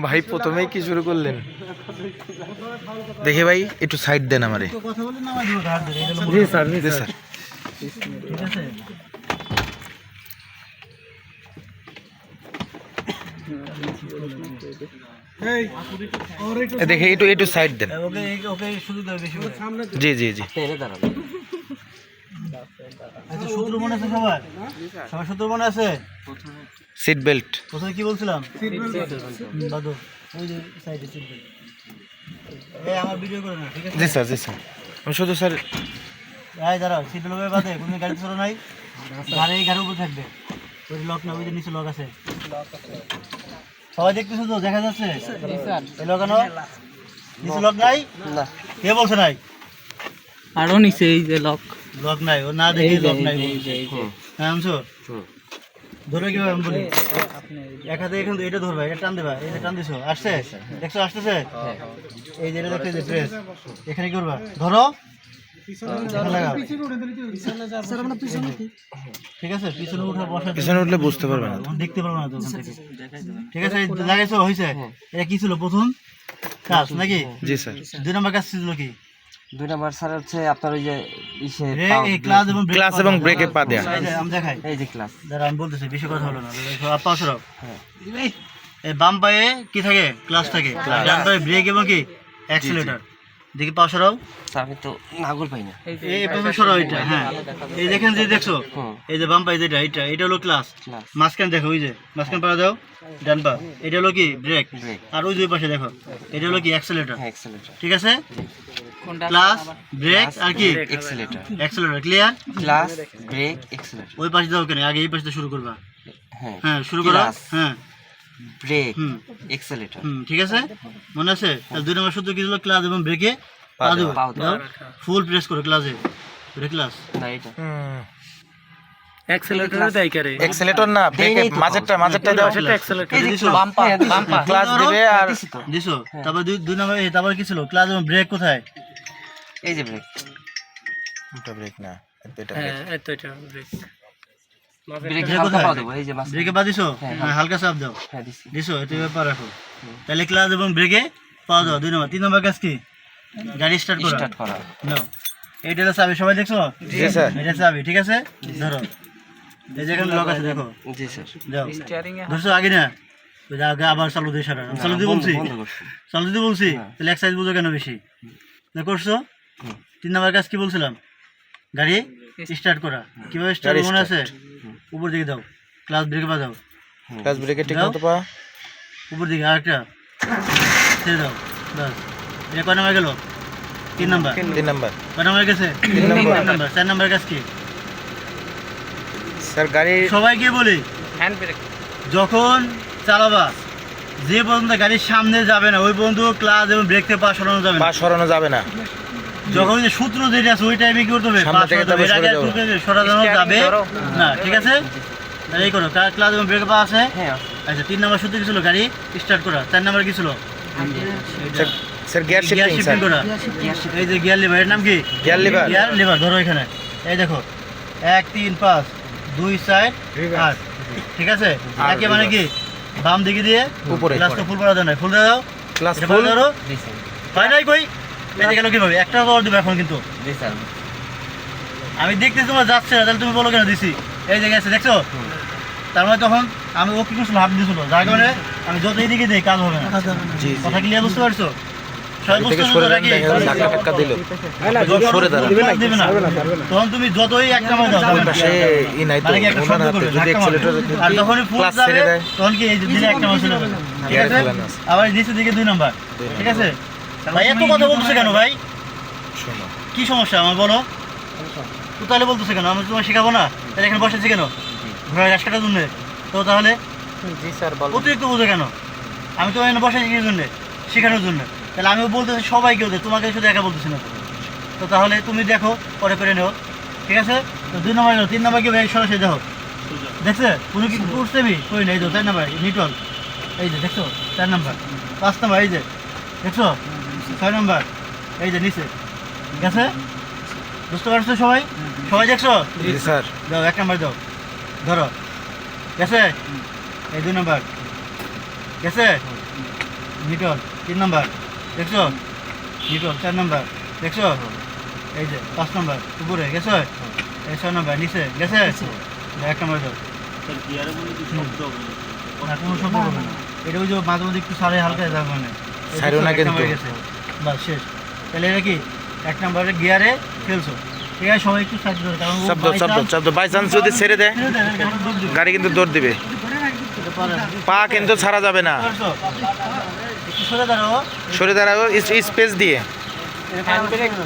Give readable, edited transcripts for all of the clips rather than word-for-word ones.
ভাই প্রথমেই কি শুরু করলেন? দেখে ভাই একটু সাইড দেন আমারে। জি স্যার, জি স্যার। দেখে একটু সাইড দেন। জি জি জি। সূত্র মনে আছে সবার? সবার সূত্র মনে আছে? Seat belt. প্রথমে কি বলছিলাম? দাদু ওই যে সাইডে সিট বেল্ট। এই আমার ভিডিও করে না, ঠিক আছে? জি স্যার, জি স্যার। আমি শুধু স্যার এই দাঁড়াও, সিট বেল্ট বাদে কোনো গাড়ি চলো নাই, গাড়ি এই গাড়ির উপর থাকবে। ওই লক না, ওই যে নিচে লক আছে। সবাই দেখতেছো তো, দেখা যাচ্ছে? এই লকানো নিচে লক নাই? না। কে বলছে নাই? আরো নিচে এই যে লক নাই, ও না দেখে লক নাই। হ্যাঁ আমছো ধরবে কিভাবে আমি বলি। এক হাতে এখান এটা ধরবা, এটা টান দেবা, এই যে টান দিছো, আসছে দেখছো আসতেছে, এই যে এটা দেখো, এই যে প্রেস এখানে কি করবা, ধরো লাগাও। ঠিক আছে, পিছনে উঠে বসা, পিছনে উঠলে বুঝতে পারবে না, দেখতে পারবে না তো ওখান থেকে। ঠিক আছে, লাগাইছো, হয়েছে। এটা কি ছিল প্রথম কাজ নাকি? জি স্যার। 2 নম্বর কাজ ছিল কি? 2 নাম্বার স্যার হচ্ছে আপনার ওই যে ক্লাস এবং ব্রেকে পা দেয়া। আমি দেখাই, এই যে ক্লাস। দাঁড়া আমি বলতেছি, বেশি কথা হলো না। পা সরাও। এই বাম পায়ে কি থাকে? ক্লাস থাকে। ডান পায়ে ব্রেক এবং কি অ্যাক্সিলারেটর। দেখি পা সরাও। আমি তো নাগল পাই না। এই পাশে সরাও এটা। হ্যাঁ, এই দেখেন যে দেখছো, এই যে বাম পায়ে যেটা, এটা হলো ক্লাস। মাঝখানে দেখো, ওই যে মাঝখানে পা দাও, ডান পা, এটা হলো কি ব্রেক। আর ওই দুই পাশে দেখো, এটা হলো কি অ্যাক্সিলারেটর। ঠিক আছে, ক্লাস ব্রেক আর কি accelerator. Clear? Clutch brake accelerator. ওই পাশে দাও কেন, আগে এই পাশে শুরু করবা। হ্যাঁ শুরু করো। হ্যাঁ ব্রেক এক্সেলারেটর। ঠিক আছে, মনে আছে? তাহলে 2 নম্বর সূত্র কি ছিল? ক্লাস এবং ব্রেকে পা দাও, ফুল প্রেস করো ক্লাসে, ব্রেক ক্লাস না, এটা এক্সেলারেটর দেয় করে। এক্সেলেটর না, ব্রেকে মাঝেরটা দাও। সেটা এক্সেলারেটর। এই যে বাম পা ক্লাস দিবে আর দিছো। তারপর 2 নম্বর, তারপর কি ছিল? ক্লাস এবং ব্রেক কোথায়? এই যে ব্রেক। এটা ব্রেক না, এটা হ্যাঁ, এটা ব্রেক। ব্রেক কোথায়? এই যে ব্রেকে পা দিছো? হ্যাঁ, হালকা চাপ দাও। হ্যাঁ দিছি। দিছো, এটা ব্যাপার রাখো। তাহলে ক্লাস এবং ব্রেকে পা দাও 2 নম্বর। 3 নম্বর কাজ কি? গাড়ি স্টার্ট করা। নাও, এইটা হলো চাবি, সবাই দেখছো? জি স্যার। এটা চাবি, ঠিক আছে? ধরো, এই যেখানে লক আছে দেখো। জি স্যার। দাও, ধরছো আগে না, ওই যে আগে আবার চালু দিয়ে সারা। চালু দিয়ে বলছি, চালু দিয়ে বলছি, তাহলে এক্সারসাইজ বুঝো কেন বেশি না করছো? 3 নম্বর কাজ কি বলছিলাম? গাড়ি স্টার্ট করা। কিভাবে স্টার্ট মনে আছে? উপর দিকে দাও, ক্লাস ব্রেকে পা দাও, ক্লাস ব্রেকে ঠিক মতো পা উপর দিকে, আরেকটা ছেড়ে দাও, বাস। এটা কয় নাম্বার গেল? 3 নাম্বার। 3 নাম্বার। কয় নাম্বার গেছে? 3 নাম্বার। 4 নাম্বার কাজ কি? স্যার গাড়ি সবাইকে বলি, হ্যান্ড ব্রেক। যখন চালাবা, যে পর্যন্ত গাড়ির সামনে যাবে না ওই পর্যন্ত ক্লাস এবং ব্রেক থেকে পা সরানো যাবে না। পা সরানো যাবে না। যখন যে সূত্র যেটা আছে ওই টাইমে কি করতে হবে? সামনে থেকে তবে সরানো যাবে না। ঠিক আছে, তাহলে এই করো, ক্লাস এবং ব্রেক পা আছে। আচ্ছা, 3 নম্বর সূত্র কি ছিল? গাড়ি স্টার্ট করা। 4 নম্বর কি ছিল? স্যার গিয়ার শিফটিং করা। এই যে গিয়ার লিভার, এর নাম কি? Gear liver. ধরো এখানে, এই দেখো 1 3 5 2 4 8। ঠিক আছে, একে মানে কি বাম দিকে দিয়ে উপরে ক্লাসটা ফুল করা যায় না, ফুল দাও, ক্লাস ফুল ধরো। হয় নাই কই? এটা গেল কিভাবে? একটা পাওয়ার দিবে এখন কিন্তু। জি স্যার। আমি দেখতেছি তোমার যাচ্ছে না, তাহলে তুমি বলো কেন দিছি? এই যে গেছে, দেখছো? তার মানে তখন আমি ও কি করছিল? হাত দিয়েছিল, যার কারণে আমি যত এইদিকে দিই কাজ হবে না। কথা ক্লিয়ার বুঝতে পারছো? তখন তুমি যতই একটা মার দাও, তখন কি এই দিলে একটা মার ছিল। ঠিক আছে, আবার নিচের দিকে 2 নাম্বার। ঠিক আছে ভাই, এত কথা বলতেছে কেন ভাই? কি সমস্যা আমার বলো? তো তাহলে বলতেছে কেন? আমি তোমার শেখাবো না? তাহলে এখানে বসেছি কেন? ঘোড়ার ঘাস কাটার জন্য? তো তাহলে অতিরিক্ত বোঝো কেন? আমি তো এখানে বসেছি কি জন্য? শেখানোর জন্য। তাহলে আমিও বলতেছি সবাইকে, ওদের তোমাকে শুধু একা বলতেছি না। তো তাহলে তুমি দেখো, পরে করে নেও। ঠিক আছে, তো 2 নম্বর গেল। 3 নম্বর কি ভাই? সরাসরি দেখো, দেখছে কোনো কি করছে? আমি করি না। এই তো 4 নম্বর নিটল, এই যে দেখছো 4 নম্বর। 5 নম্বর এই যে দেখছো 6 নম্বর। এই যে নিচে গেছে, বুঝতে পারছো সবাই? সবাই দেখছো? জি স্যার। দাও 1 নাম্বার দাও, ধরো গেছে, এই 2 নাম্বার গেছে, নিটল 3 নাম্বার দেখছো, নিটল 4 নাম্বার দেখছো, এই যে 5 নাম্বার উপরে গেছে, এই 6 নাম্বার নিচে গেছে, 1 নাম্বার দাও। না, কোনো শব্দ হবে না, এটা ওই যে মাঝে মাঝে একটু সারে হালকা যাবে মানে ছাড়ো না কিন্তু। বাস শেষ। তাহলে এটা কি 1 নাম্বারে গিয়ারে ফেলছো, ঠিক আছে? সবাই একটু সাইড ধরে, কারণ শব্দ বাই চান্স যদি ছেড়ে দেয় গাড়ি কিন্তু দৌড় দিবে, পা কিন্তু ছাড়া যাবে না। একটু সরে দাঁড়াও, সরে দাঁড়াবো স্পেস দিয়ে।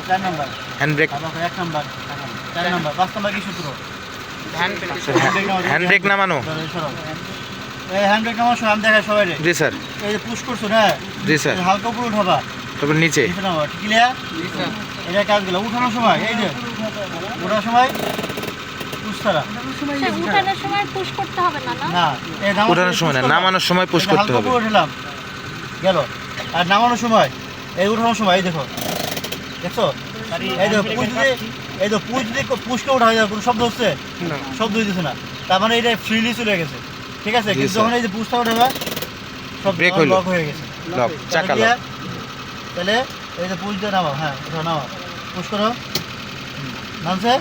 4 number hand brake, 1 number 4 number 5 number কি সূত্র? হ্যান্ড ব্রেক নামানো। এই হ্যান্ড ব্রেক নামার সময় আমি দেখাই সবাই। জি স্যার। এই যে পুশ করছো না, জি স্যার। হালকা উপরে উঠাবা, তারপর নিচে। নিচে নামাবা, ঠিক ক্লিয়ার? এটা কাজগুলো উঠানোর সময়, এই যে ওঠানোর সময় পুশ ছাড়া সে উঠানোর সময় পুশ করতে হবে না, না? না, এই উঠানোর সময় না, নামানোর সময় পুশ করতে হবে। উঠলাম গেল, আর নামানোর সময়, এই উঠানোর সময়, এই দেখো দেখছো, এই দেখো পুশ দিলে, এই তো পুশ দিলে পুশকে উঠা হয়ে যাবে, কোনো শব্দ হচ্ছে? শব্দ হইতেছে না, তার মানে এটা ফ্রিলি চলে গেছে, ঠিক আছে? জি, কিন্তু স্যার। যখন এই যে পুশটা উঠাবে সব ব্রেক হইলো। লক হয়ে গেছে, লক, চাকা তাহলে লক। তাহলে এই যে পুশ দিয়ে নামাও, হ্যাঁ ওঠো, নামাও, পুশ করো, নামছে।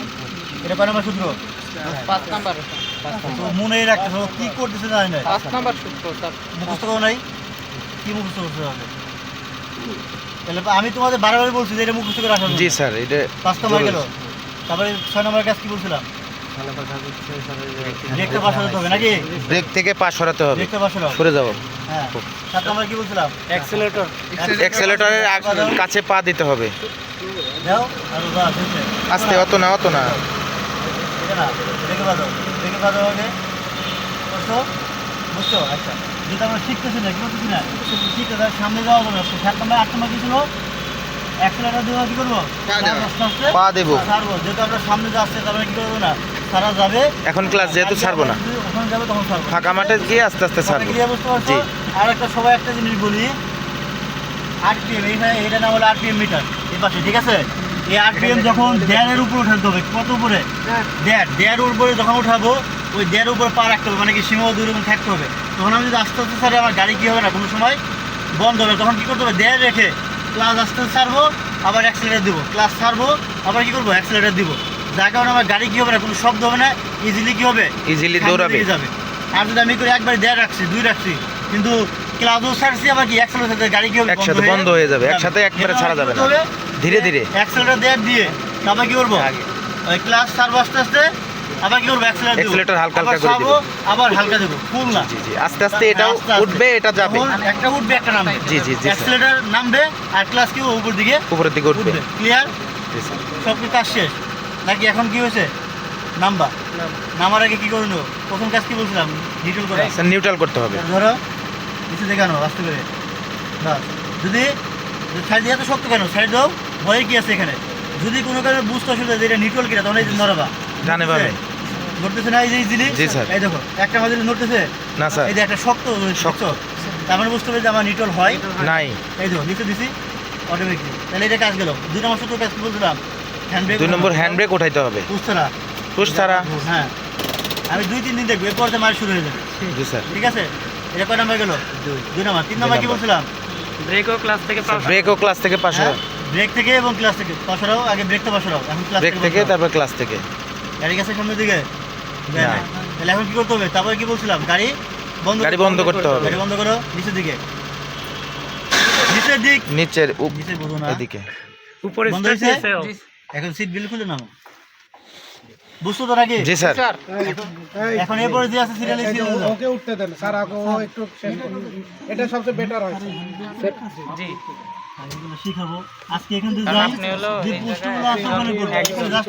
এটা কয় নাম্বার সূত্র? 5 নাম্বার তো মনে রাখতেছো কি করতেছে জানি না, 5 নাম্বার সূত্র স্যার। মুখস্থ করো নাই? কি মুখস্থ করতে হবে? তাহলে আমি তোমাদের বারবার বলছি যে এটা মুখস্থ করে রাখা। জি স্যার। এটা 5 নাম্বার গেল, তারপরে 6 নাম্বার কাজ কি বলছিলাম? ব্রেকটা পাশ হতে হবে নাকি? ব্রেক থেকে পা সরাতে হবে, ব্রেকটা পাশ হলো, সরে যাবো। হ্যাঁ। 7 নাম্বার কি বলছিলাম? অ্যাক্সিলারেটর অ্যাক্সেলেটরের কাছে পা দিতে হবে। দাও আর দাও, দেখতে আস্তে, অত না অত না। এটা না, ব্রেকে বাঁধো, ব্রেকে বাঁধো আগে, বুঝছো? বুঝছো? আচ্ছা, যেটা আমরা শিখতেছি না, কি করতেছি না, শিখতে তার সামনে যাওয়া যাবে। 7 নাম্বার 8 নাম্বার কি ছিল? অ্যাক্সেলারেটর দেওয়া কি করবো? আস্তে আস্তে পা দেবো। ছাড়বো, যেহেতু আমরা সামনে যাচ্ছে তার মানে কি করবো না, ছাড়া যাবে। এখন ক্লাস যেহেতু ছাড়বো না, ওখানে যাবে তখন ছাড়বো। ফাঁকা মাঠে গিয়ে আস্তে আস্তে কথা ছাড়বো। ক্লিয়ার বুঝতে পারছো? জি। আর একটা সবাই একটা জিনিস বলি, আরপিএম, এইখানে এটা নাম হলো আরপিএম মিটার এই পাশে, ঠিক আছে? এই আরপিএম যখন দেড়ের উপরে উঠাতে হবে, কত উপরে? দেড় উপরে যখন উঠাবো, ওই দেড় উপরে পা রাখতে হবে, মানে কি সীমা দূরে থাকতে হবে। তখন আমি যদি আস্তে আস্তে ছাড়ি আমার গাড়ি কি হবে না, কোনো সময় বন্ধ হবে। তখন কি করতে হবে? দেড় রেখে ক্লাস আস্তে আস্তে ছাড়বো, আবার অ্যাক্সিলারেটর দিব, ক্লাস ছাড়বো, আবার কি করবো? অ্যাক্সিলারেটর দিব। যার কারণে আমার গাড়ি কি হবে না, কোনো শব্দ হবে না, ইজিলি কি হবে? ইজিলি সামনের দৌড়াবে। দিকে যাবে। আর যদি আমি করে একবার দেড় রাখছি, 2 রাখছি, কিন্তু ক্লাসও ছাড়ছি, আবার কি অ্যাক্সিলারেটর গাড়ি কি হবে? একসাথে বন্ধ হয়ে যাবে, একসাথে একবারে ছাড়া যাবে না, ধীরে ধীরে। অ্যাক্সিলারেটর দেড় দিয়ে আবার কি করবো? ওই ক্লাস ছাড়বো আস্তে আস্তে, আবার কি করবো? অ্যাক্সিলারেটর হালকা হালকা করে ছাড়বো, আবার হালকা দেবো, ফুল না। জি জি, আস্তে আস্তে এটাও আস্তে আস্তে। উঠবে, এটা যাবে, তখন একটা উঠবে, একটা নামবে। জি, জি, জি, স্যার। অ্যাক্সিলারেটর নামবে আর ক্লাস কি উপর দিকে উপরের দিকে উঠবে। উঠবে। ক্লিয়ার? জি স্যার। সব কিছু কাজ শেষ নাকি? এখন কি হয়েছে? নামবা, নামার আগে কি করবো? প্রথম কাজ কি বলছিলাম? ডিটেল করা। স্যার নিউট্রাল করতে হবে। ধরো নিচে দেখানো আস্তে করে, বাস। যদি সাইড দিয়ে এত শক্ত কেন? সাইড দাও, ভয়ে কি আছে এখানে? যদি কোনো কারণে বুঝতে অসুবিধা যে এটা নিউট্রাল কিনা, তখন এই যে নড়াবা, ডানে বামে। নড়তেছে না এই যে ইজিলি? জি, স্যার। এই দেখো একটা মাঝে নড়তেছে না স্যার, এই যে একটা শক্ত শক্ত, তার মানে বুঝতে হবে যে আমার নিউট্রাল হয় নাই। এই দেখো নিচে দিছি অটোমেটিক। তাহলে এটা কাজ গেল। 2 নম্বর সূত্র কাজ কি বলছিলাম? Hand brake. 2 নম্বর হ্যান্ড ব্রেক উঠাইতে হবে, বুঝছরা পুশ ছাড়া। হ্যাঁ, আমি 2-3 দিন দেখবো, এরপর মার শুরু হয়ে যাবে, জি স্যার। ঠিক আছে? এটা কয় নাম্বার গেল? 2 নাম্বার। 3 নাম্বার কি নাম্বার। বলছিলাম? ব্রেকও ক্লাস থেকে পাস। ব্রেক ও ক্লাস থেকে পাশ হ্যাঁ, ব্রেক থেকে এবং ক্লাস থেকে পাশরাও, আগে ব্রেক তো পাশরাও, এখন ক্লাস ব্রেক থেকে তারপর ক্লাস থেকে। গাড়ি গেছে সামনের দিকে, না। তাহলে এখন কি করতে হবে? তারপরে কি বলছিলাম? গাড়ি বন্ধ, গাড়ি বন্ধ করতে হবে। গাড়ি বন্ধ করো, নিচের দিকে, নিচের দিক, নিচের নিচে বোঝো না, এদিকে। উপরে বন্ধ স্টার্ট হয়েছে? হয়েছে। এখন সিট বেল্ট খুলে নাও, বুঝছো তো নাকি? জি স্যার। স্যার এখন এরপরে যে আছে সিরিয়ালে সিরিয়াল ওকে উঠতে দেন স্যার, আগে ও একটু শেষ করুন। এটা সবচেয়ে বেটার হয় জি শিখাবো আজকে। এখান থেকে কারণ যাই, আপনি হলো যে এই প্রশ্নগুলো আছে জায়গায় ওখানে করবো।